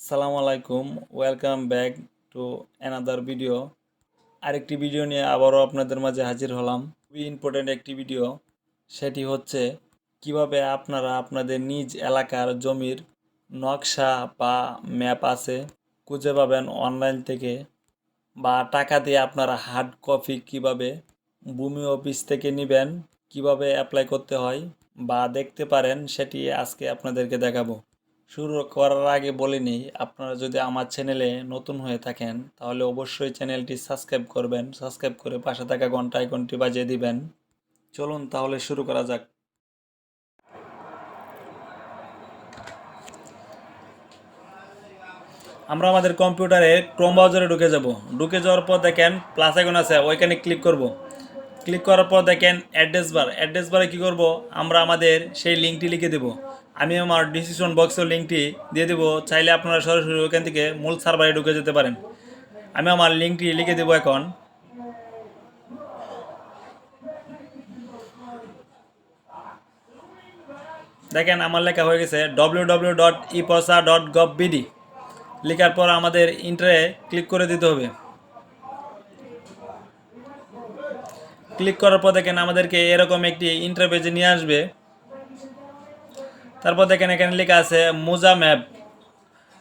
আসসালামু আলাইকুম, welcome back to another video. আরেকটি ভিডিও নিয়ে আবারও আপনাদের মাঝে হাজির হলাম। খুবই ইম্পর্টেন্ট একটি ভিডিও, সেটি হচ্ছে কিভাবে আপনারা আপনাদের নিজ এলাকার জমির নকশা বা ম্যাপ আছে খুঁজে পাবেন অনলাইন থেকে, বা টাকা দিয়ে আপনারা হার্ড কপি কিভাবে ভূমি অফিস থেকে নেবেন, কিভাবে অ্যাপ্লাই করতে হয় বা দেখতে পারেন, সেটি আজকে আপনাদেরকে দেখাবো। শুরু করার আগে বলে নিই, আপনারা যদি আমার চ্যানেলে নতুন হয়ে থাকেন তাহলে অবশ্যই চ্যানেলটি সাবস্ক্রাইব করবেন। সাবস্ক্রাইব করে পাশে থাকা ঘন্টা আইকনটি বাজিয়ে দিবেন। চলুন তাহলে শুরু করা যাক। আমরা আমাদের কম্পিউটারে ক্রোম ব্রাউজারে ঢুকে যাওয়ার পর দেখেন প্লাস আইকন আছে, ওইখানে ক্লিক করব। ক্লিক করার পর দেখেন অ্যাড্রেস বারে কী করব, আমরা আমাদের সেই লিঙ্কটি লিখে দেব। আমি আমার ডিসক্রিপশন বক্সের লিঙ্কটি দিয়ে দেবো, চাইলে আপনারা সরাসরি ওইখান থেকে মূল সার্ভারে ঢুকে যেতে পারেন। আমি আমার লিঙ্কটি লিখে দেবো এখন। দেখেন আমার লেখা হয়ে গেছে www.ipasa.gov.bd। লেখার পর আমাদের ইন্টারে ক্লিক করে দিতে হবে। ক্লিক করার পর দেখেন আমাদেরকে এরকম একটি ইন্টারপেজে নিয়ে আসবে। তারপর দেখেন এখানে লেখা আছে মুজা ম্যাপ,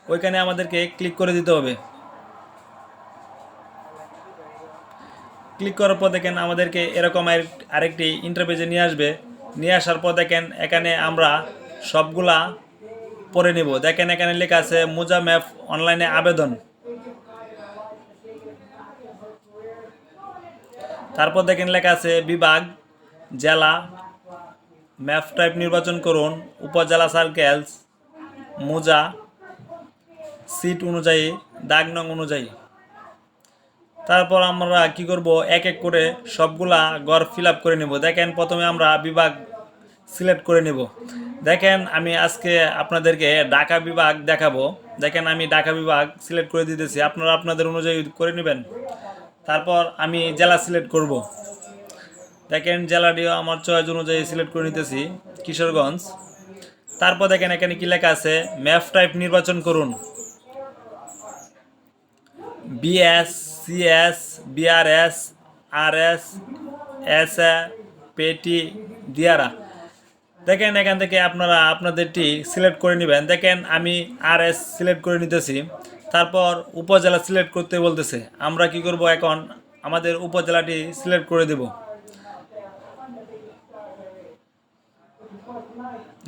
ওইখানে আমাদেরকে ক্লিক করে দিতে হবে। ক্লিক করার পর দেখেন আমাদেরকে এরকম আরেকটি ইন্টারপেজে নিয়ে আসবে। নিয়ে আসার পর দেখেন এখানে আমরা সবগুলা পড়ে নিব। দেখেন এখানে লেখা আছে মুজা ম্যাপ অনলাইনে আবেদন। তারপর দেখেন লেখা আছে বিভাগ, জেলা, ম্যাপ টাইপ নির্বাচন করুন, উপজেলা, সার্কেলস, মুজা, সিট অনুযায়ী, দাগ নং অনুযায়ী। তারপর আমরা কি করব, এক এক করে সবগুলা ঘর ফিল আপ করে নেব। দেখেন প্রথমে আমরা বিভাগ সিলেক্ট করে নেব। দেখেন আমি আজকে আপনাদেরকে ঢাকা বিভাগ দেখাবো। দেখেন আমি ঢাকা বিভাগ সিলেক্ট করে দিতেছি, আপনারা আপনাদের অনুযায়ী করে নেবেন। তারপর আমি জেলা সিলেক্ট করব। দেখেন জেলাটিও আমার চয়েস অনুযায়ী সিলেক্ট করে নিতেছি, কিশোরগঞ্জ। তারপর দেখেন এখানে কি লেখা আছে, ম্যাপ টাইপ নির্বাচন করুন, BS, CS, BRS, RS, SA, পেটি, দিয়ারা। দেখেন এখান থেকে আপনারা আপনাদেরটি সিলেক্ট করে নেবেন। দেখেন আমি আরএস সিলেক্ট করে নিতেছি। তারপর উপজেলা সিলেক্ট করতে বলতেছে, আমরা কি করব, এখন আমাদের উপজেলাটি সিলেক্ট করে দেব।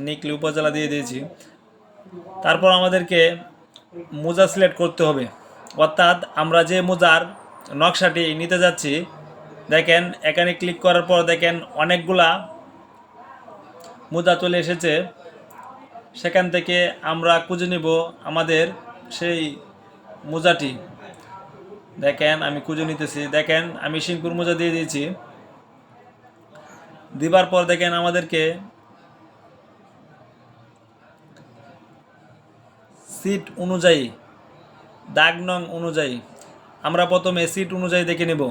নিকলি উপজেলা দিয়ে দিয়েছি। তারপর আমাদেরকে মোজা সিলেক্ট করতে হবে, অর্থাৎ আমরা যে মোজার নকশাটি নিতে যাচ্ছি। দেখেন এখানে ক্লিক করার পর দেখেন অনেকগুলা মোজা চলে এসেছে। সেখান থেকে আমরা খুঁজে নিব আমাদের সেই মোজাটি। দেখেন আমি খুঁজে নিতেছি। দেখেন আমি সিংপুর মোজা দিয়ে দিয়েছি। দিবার পর দেখেন আমাদেরকে সিট অনুযায়ী, দাগ নং অনুযায়ী, আমরা প্রথমে সিট অনুযায়ী দেখে নেব।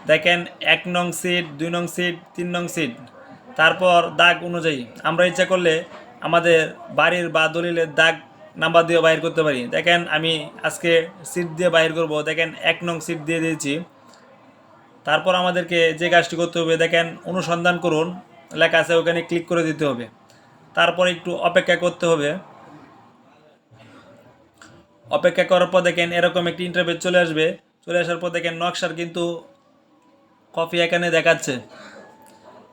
দেখেন 1 নং সিট, 2 নং সিট, 3 নং সিট। তারপর দাগ অনুযায়ী আমরা ইচ্ছা করলে আমাদের বাড়ির বা দলিলের দাগ নাম্বার দিয়ে বাইর করতে পারি। দেখেন আমি আজকে সিট দিয়ে বাইর করব। দেখেন 1 নং সিট দিয়ে দিয়েছি। তারপর আমাদেরকে যে কাজটি করতে হবে, দেখেন অনুসন্ধান করুন লেখা আছে, ওখানে ক্লিক করে দিতে হবে। তারপর একটু অপেক্ষা করতে হবে। অপেক্ষা করার পর দেখেন এরকম একটি ইন্টারভিউ চলে আসবে। চলে আসার পর দেখেন নকশার কিন্তু কপি এখানে দেখাচ্ছে।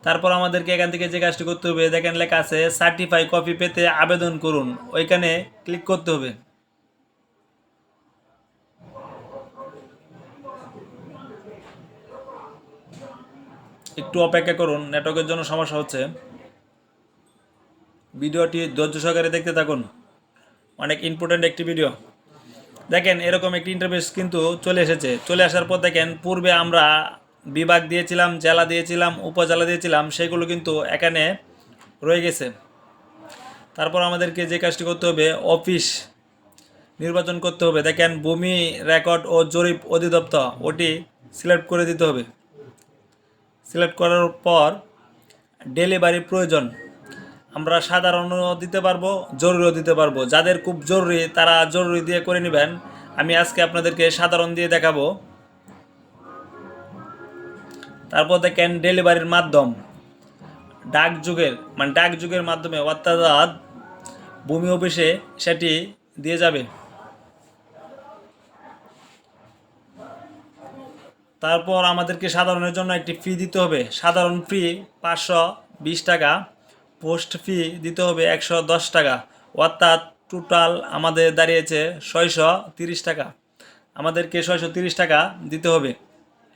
তারপর আমাদেরকে এখান থেকে যে কাজটি করতে হবে, দেখেন লেখা আছে সার্টিফাই কপি পেতে আবেদন করুন, ওইখানে ক্লিক করতে হবে। একটু অপেক্ষা করুন, নেটওয়ার্কের জন্য সমস্যা হচ্ছে। ভিডিওটি ধৈর্য সহকারে দেখতে থাকুন, অনেক ইম্পর্টেন্ট একটি ভিডিও। দেখেন এরকম একটি ইন্টারফেস কিন্তু চলে এসেছে। চলে আসার পর দেখেন পূর্বে আমরা বিভাগ দিয়েছিলাম, জেলা দিয়েছিলাম, উপজেলা দিয়েছিলাম, সেগুলো কিন্তু এখানে রয়ে গেছে। তারপর আমাদেরকে যে কাজটি করতে হবে, অফিস নির্বাচন করতে হবে। দেখেন ভূমি রেকর্ড ও জরিপ অধিদপ্তর, ওটি সিলেক্ট করে দিতে হবে। সিলেক্ট করার পর ডেলিভারি প্রয়োজন, আমরা সাধারণও দিতে পারবো, জরুরিও দিতে পারবো। যাদের খুব জরুরি তারা জরুরি দিয়ে করে নেবেন। আমি আজকে আপনাদেরকে সাধারণ দিয়ে দেখাবো। তারপর দেখেন ডেলিভারির মাধ্যম, ডাকযুগের মাধ্যমে, অর্থাৎ ভূমি অফিসে সেটি দিয়ে যাবে। তারপর আমাদেরকে সাধারণের জন্য একটি ফি দিতে হবে। সাধারণ ফি 520 টাকা, পোস্ট ফি দিতে হবে 110 টাকা, অর্থাৎ টোটাল আমাদের দাঁড়িয়েছে 630 টাকা। আমাদেরকে 630 টাকা দিতে হবে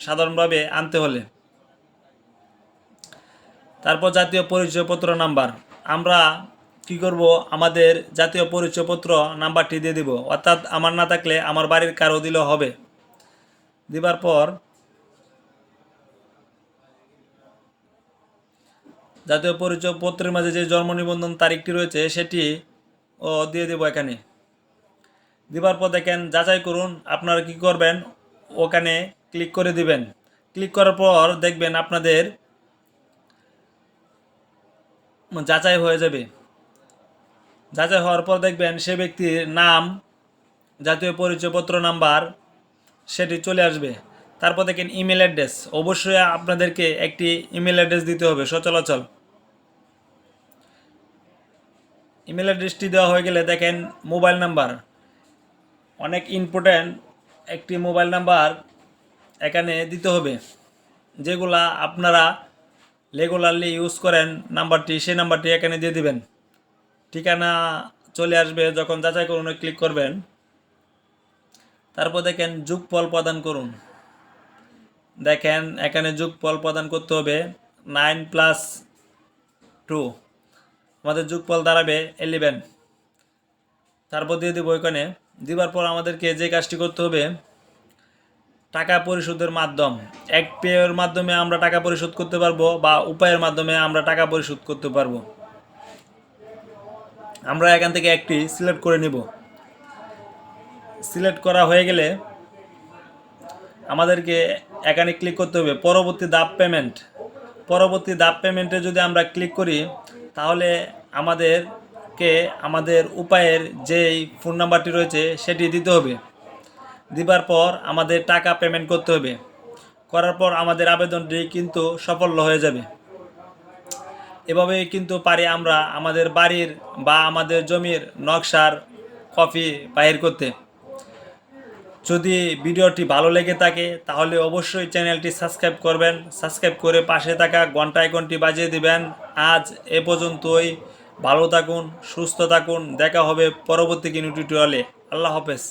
সাধারণভাবে আনতে হলে। তারপর জাতীয় পরিচয়পত্র নাম্বার, আমরা কি করব, আমাদের জাতীয় পরিচয়পত্র নাম্বারটি দিয়ে দিব, অর্থাৎ আমার না থাকলে আমার বাড়ির কারো দিলেও হবে। দেবার পর জাতীয় পরিচয়পত্রের মাঝে যে জন্ম নিবন্ধন তারিখটি রয়েছে সেটি ও দিয়ে দেব এখানে। দেবার পর দেখেন যাচাই করুন, আপনারা কি করবেন, ওখানে ক্লিক করে দিবেন। ক্লিক করার পর দেখবেন আপনাদের যাচাই হয়ে যাবে। যাচাই হওয়ার পর দেখবেন সে ব্যক্তির নাম, জাতীয় পরিচয়পত্র নাম্বার সেটি চলে আসবে। তারপর দেখেন ইমেল অ্যাড্রেস, অবশ্যই আপনাদেরকে একটি ইমেল অ্যাড্রেস দিতে হবে সচরাচর। ইমেল অ্যাড্রেসটি দেওয়া হয়ে গেলে দেখেন মোবাইল নাম্বার, অনেক ইম্পর্ট্যান্ট একটি মোবাইল নাম্বার এখানে দিতে হবে, যেগুলা আপনারা রেগুলারলি ইউজ করেন নাম্বারটি, সেই নাম্বারটি এখানে দিয়ে দিবেন। ঠিকানা চলে আসবে যখন যাচাই করুন ক্লিক করবেন। তারপর দেখেন যোগফল প্রদান করুন, দেখেন এখানে যোগফল প্রদান করতে হবে 9+2, আমাদের যোগফল দাঁড়াবে 11। তারপর দিয়ে দেবো এখানে। দেওয়ার পর আমাদেরকে যে কাজটি করতে হবে, টাকা পরিশোধের মাধ্যম, এক পেয়ের মাধ্যমে আমরা টাকা পরিশোধ করতে পারবো বা উপায়ের মাধ্যমে আমরা টাকা পরিশোধ করতে পারবো। আমরা এখান থেকে একটি সিলেক্ট করে নিব। সিলেক্ট করা হয়ে গেলে আমাদেরকে এখানে ক্লিক করতে হবে পরবর্তী ধাপ পেমেন্ট। পরবর্তী ধাপ পেমেন্টে যদি আমরা ক্লিক করি তাহলে আমাদের উপায়ের যেই ফোন নাম্বারটি রয়েছে সেটি দিতে হবে। দিবার পর আমাদের টাকা পেমেন্ট করতে হবে। করার পর আমাদের আবেদনটি কিন্তু সফল হয়ে যাবে। এভাবেই কিন্তু পারি আমরা আমাদের বাড়ির বা আমাদের জমির নকশার কপি বাহির করতে। যদি ভিডিওটি ভালো লেগে থাকে তাহলে অবশ্যই চ্যানেলটি সাবস্ক্রাইব করবেন, সাবস্ক্রাইব করে পাশে থাকা ঘন্টা আইকনটি বাজিয়ে দিবেন। আজ এ পর্যন্তই, ভালো থাকুন, সুস্থ থাকুন, দেখা হবে পরবর্তী কোনো টিউটোরিয়ালে। আল্লাহ হাফেজ।